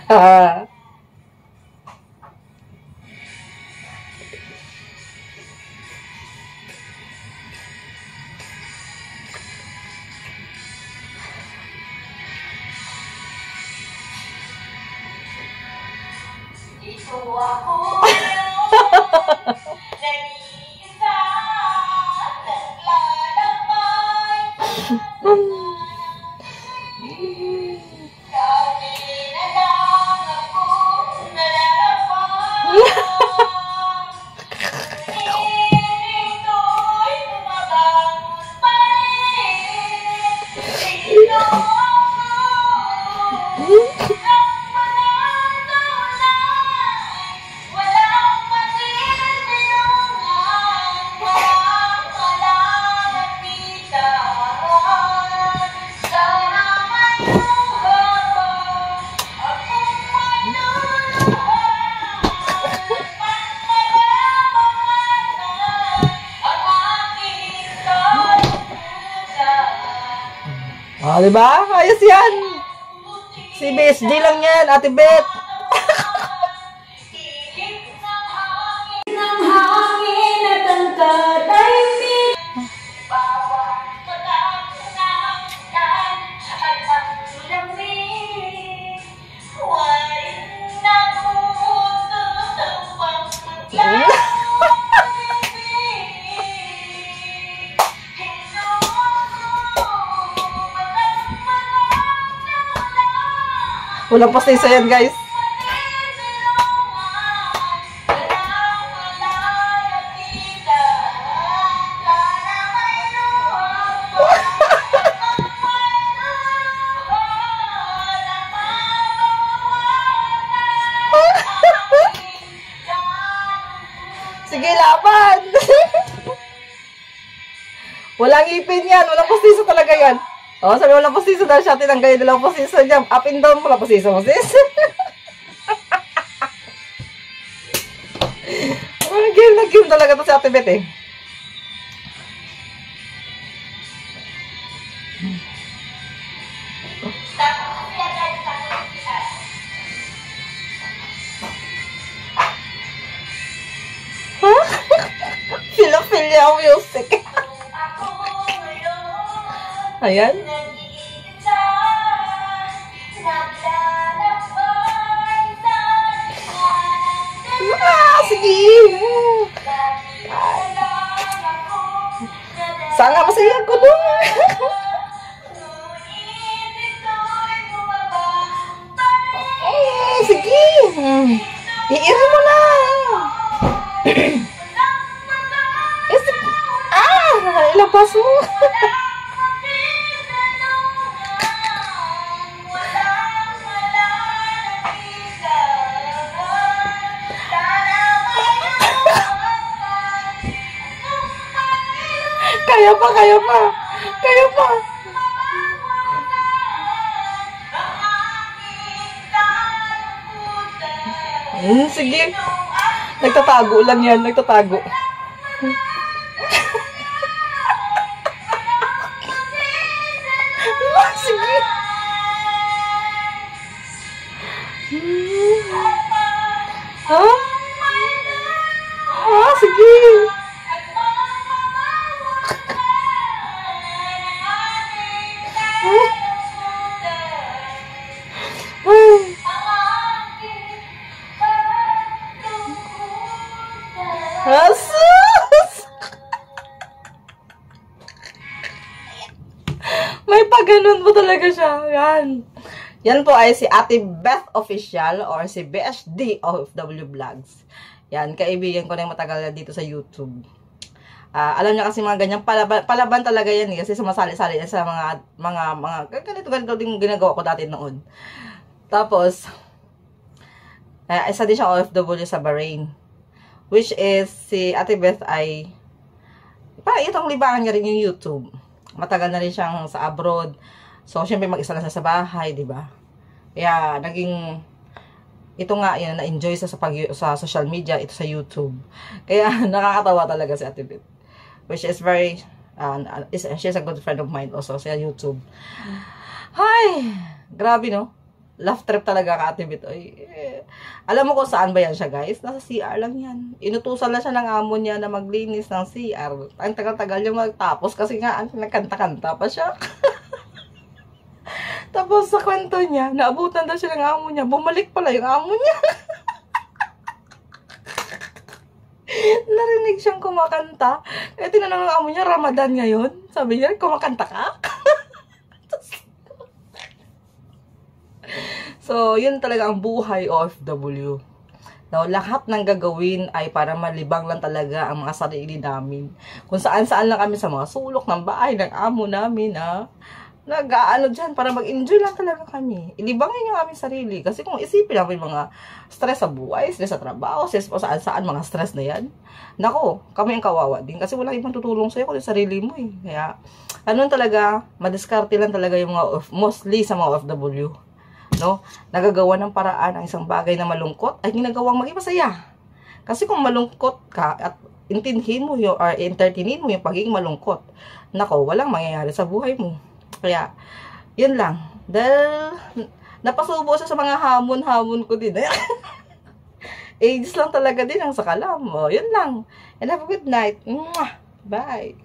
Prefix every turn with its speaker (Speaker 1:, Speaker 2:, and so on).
Speaker 1: Ah.
Speaker 2: Ito ako nag-iisa, naglalakbay kami na lang ako nalalakbay. Ngunit ito'y bumabangon pa rin. Ito ako
Speaker 1: Ah, diba? Ayos yan. Si BSG lang yan, Ate Beth.
Speaker 2: ng hangin at ang katahimik, bawat pagkakunang at ang lamig, waring nakuto sa pagmaglaw.
Speaker 1: Walang pastisa yan, guys. Sige, laban! Walang ipin yan. Walang pastisa talaga yan. Oh, sabi walang pastisa dahil siya tinanggalin nilang pastisa dyan. Up and down, walang pastisa mo, sis. Nag-game talaga to si Ate Beth eh. Huh? Philia music. Ayan. Ah, sige. Sana masaya ko dun. Sige. Iiri mo na. Ilabas mo. Kaya pa. Sige. Nagtatago lang yan, nagtatago. Sige. Ha? Ah, sige. Asus! May pag-ganun po talaga siya. Yan. Yan po ay si Ate Beth Official or si BSD OFW Vlogs. Yan, kaibigan ko na yung matagal na dito sa YouTube. Alam niya kasi mga ganyan, palaban talaga yan kasi sumasali-sali sa mga ganito din ginagawa ko dati noon. Tapos, isa din siya OFW sa Bahrain. Which is, si Ate Beth ay, parang itong libangan niya rin yung YouTube. Matagal na rin siyang sa abroad. So, syempre mag-isa lang sa bahay, di ba? Kaya, naging, ito nga, yan, na-enjoy sa social media, ito sa YouTube. Kaya, nakakatawa talaga si Ate Beth. Which is very, She's a good friend of mine also sa YouTube. Hi! Grabe, no? Laugh trip talaga ka, Ate Bit. Alam mo kung saan ba yan siya, guys? Nasa CR lang yan. Inutusan lang siya ng amo niya na maglinis ng CR. Ang tagal-tagal niya magtapos kasi nga, nagkanta-kanta pa siya. Tapos sa kwento niya, naabutan daw siya ng amo niya. Bumalik pala yung amo niya. Narinig siyang kumakanta. Kaya tinanong ng amo niya, Ramadan ngayon? Sabi niya, kumakanta ka? So, yun talaga ang buhay OFW. No, lahat ng gagawin ay para malibang lang talaga ang mga sarili namin. Kung saan-saan lang kami sa mga sulok ng bahay, ng amo namin, nag-aano dyan, para mag-enjoy lang talaga kami. Ilibangin yung aming sarili. Kasi kung isipin namin mga stress sa buhay, stress sa trabaho, stress po saan-saan, mga stress na yan. Nako, kami ang kawawa din. Kasi wala ibang tutulong sa'yo kundi sarili mo eh. Kaya, ano talaga, madiskarte lang talaga yung mga, mostly sa mga OFW. No? Nagagawa ng paraan ang isang bagay na malungkot ay ginagawang maging masaya. Kasi kung malungkot ka at intindihin mo yung, or entertainin mo yung pagiging malungkot, nako, walang mangyayari sa buhay mo. Kaya, yun lang. Dahil, napasubo siya sa mga hamon-hamon ko din. Ages lang talaga din ang sakalam. Yun lang. And have a good night. Bye.